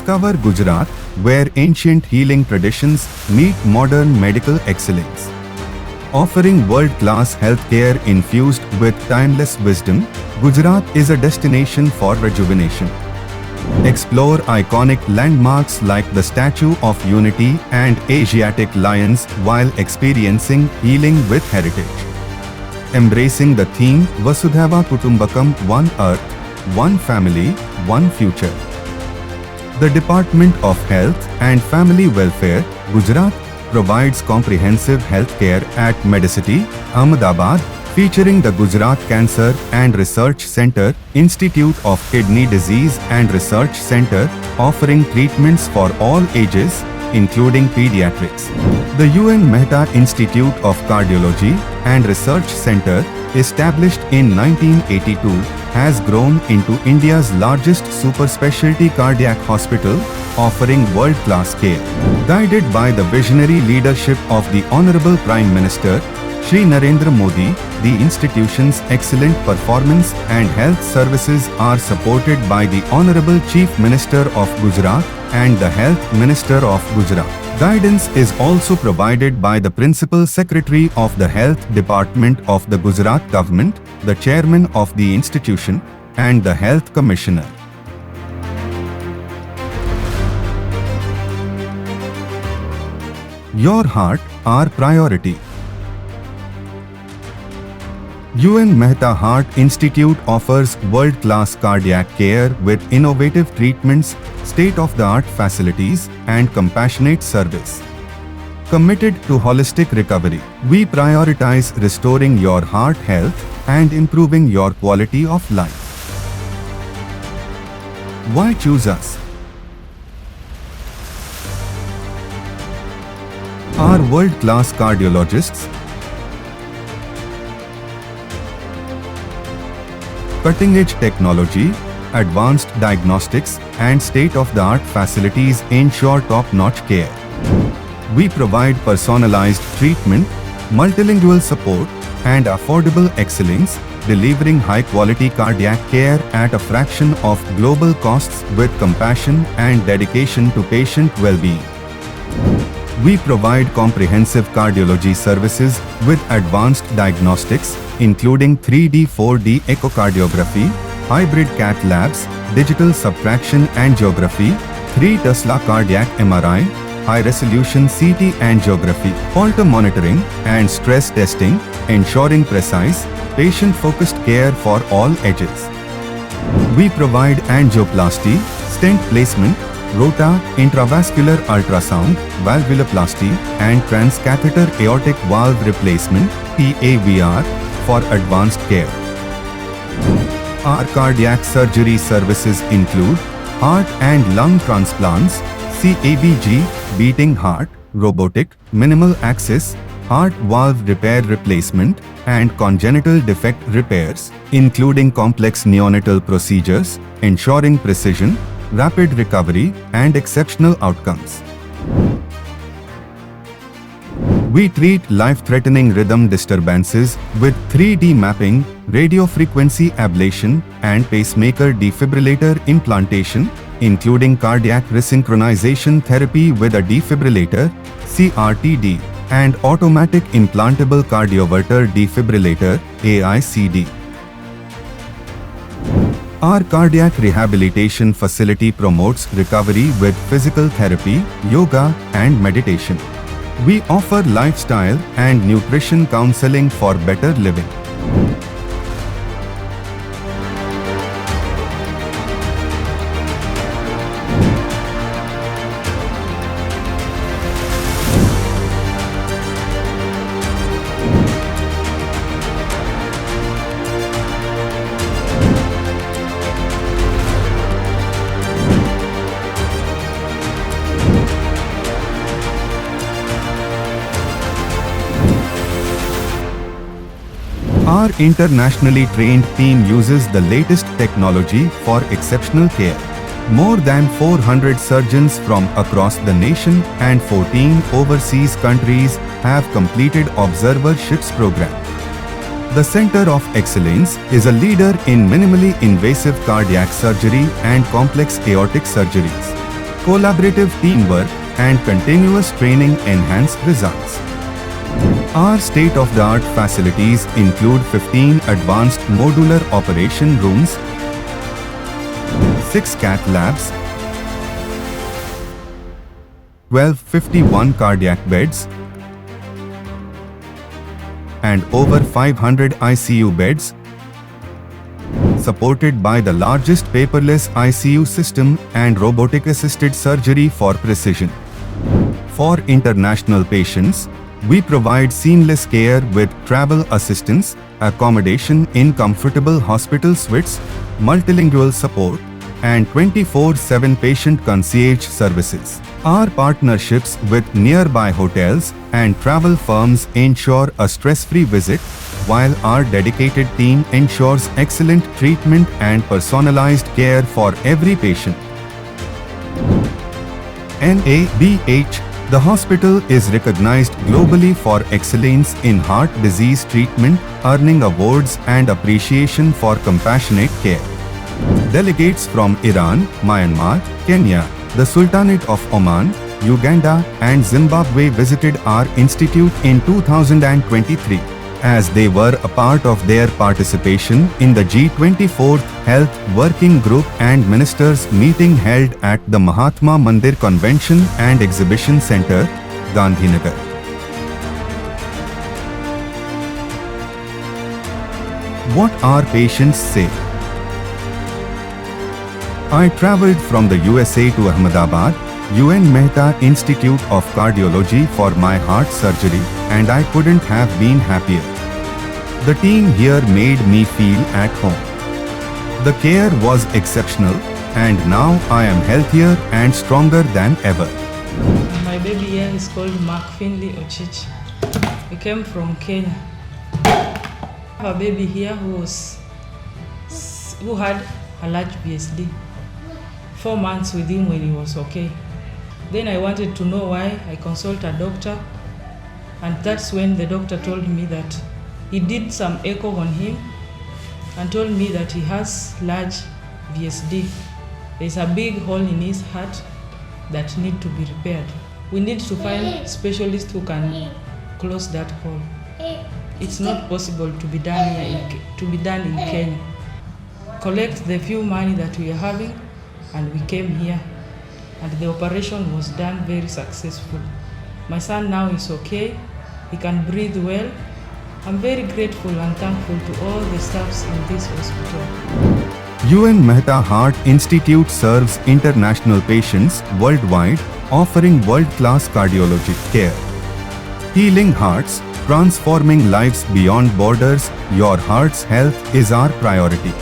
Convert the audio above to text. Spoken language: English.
Discover Gujarat, where ancient healing traditions meet modern medical excellence. Offering world-class healthcare infused with timeless wisdom, Gujarat is a destination for rejuvenation. Explore iconic landmarks like the Statue of Unity and Asiatic lions while experiencing healing with heritage. Embracing the theme Vasudhaiva Kutumbakam, one earth, one family, one future. The Department of Health and Family Welfare, Gujarat, provides comprehensive healthcare at Medicity, Ahmedabad, featuring the Gujarat Cancer and Research Center, Institute of Kidney Disease and Research Center, offering treatments for all ages, including pediatrics. The UN Mehta Institute of Cardiology and Research Center, established in 1982, has grown into India's largest super-specialty cardiac hospital, offering world-class care. Guided by the visionary leadership of the Honorable Prime Minister, Shri Narendra Modi, the institution's excellent performance and health services are supported by the Honorable Chief Minister of Gujarat and the Health Minister of Gujarat. Guidance is also provided by the Principal Secretary of the Health Department of the Gujarat Government, the Chairman of the institution, and the Health Commissioner. Your heart, our priority. UN Mehta Heart Institute offers world-class cardiac care with innovative treatments, state-of-the-art facilities, and compassionate service. Committed to holistic recovery, we prioritize restoring your heart health and improving your quality of life. Why choose us? Our world-class cardiologists, cutting-edge technology, advanced diagnostics, and state-of-the-art facilities ensure top-notch care. We provide personalized treatment, multilingual support, and affordable excellence, delivering high-quality cardiac care at a fraction of global costs with compassion and dedication to patient well-being. We provide comprehensive cardiology services with advanced diagnostics, including 3D, 4D echocardiography, hybrid cath labs, digital subtraction angiography, 3 Tesla cardiac MRI, high-resolution CT angiography, Holter monitoring, and stress testing, ensuring precise, patient-focused care for all ages. We provide angioplasty, stent placement, rota, intravascular ultrasound, valvuloplasty, and transcatheter aortic valve replacement, TAVR, for advanced care. Our cardiac surgery services include heart and lung transplants, CABG, beating heart, robotic, minimal access, heart valve repair replacement, and congenital defect repairs, including complex neonatal procedures, ensuring precision, rapid recovery, and exceptional outcomes. We treat life-threatening rhythm disturbances with 3D mapping, radiofrequency ablation, and pacemaker defibrillator implantation, including cardiac resynchronization therapy with a defibrillator, CRTD, and automatic implantable cardioverter defibrillator, AICD. Our cardiac rehabilitation facility promotes recovery with physical therapy, yoga, and meditation. We offer lifestyle and nutrition counseling for better living. Our internationally trained team uses the latest technology for exceptional care. More than 400 surgeons from across the nation and 14 overseas countries have completed observerships program. The Center of Excellence is a leader in minimally invasive cardiac surgery and complex aortic surgeries. Collaborative teamwork and continuous training enhance results. Our state-of-the-art facilities include 15 advanced modular operation rooms, 6 cath labs, 1251 cardiac beds, and over 500 ICU beds, supported by the largest paperless ICU system and robotic-assisted surgery for precision. For international patients, we provide seamless care with travel assistance, accommodation in comfortable hospital suites, multilingual support, and 24/7 patient concierge services. Our partnerships with nearby hotels and travel firms ensure a stress-free visit, while our dedicated team ensures excellent treatment and personalized care for every patient. NABH, the hospital is recognized globally for excellence in heart disease treatment, earning awards and appreciation for compassionate care. Delegates from Iran, Myanmar, Kenya, the Sultanate of Oman, Uganda, and Zimbabwe visited our institute in 2023, as they were a part of their participation in the G24th Health Working Group and Ministers meeting held at the Mahatma Mandir Convention and Exhibition Center, Gandhinagar. What our patients say. I traveled from the USA to Ahmedabad, UN Mehta Institute of Cardiology for my heart surgery, and I couldn't have been happier. The team here made me feel at home. The care was exceptional, and now I am healthier and stronger than ever. My baby here is called Mark Finley Ochich. He came from Kenya. I have a baby here who had a large BSD. 4 months with him when he was okay. Then I wanted to know why. I consulted a doctor, and that's when the doctor told me that he did some echo on him and told me that he has large VSD. There's a big hole in his heart that need to be repaired. We need to find specialists who can close that hole. It's not possible to be done in Kenya. Collect the few money that we are having, and we came here, and the operation was done very successful. My son now is okay. He can breathe well. I'm very grateful and thankful to all the staffs in this hospital. UN Mehta Heart Institute serves international patients worldwide, offering world-class cardiology care. Healing hearts, transforming lives beyond borders. Your heart's health is our priority.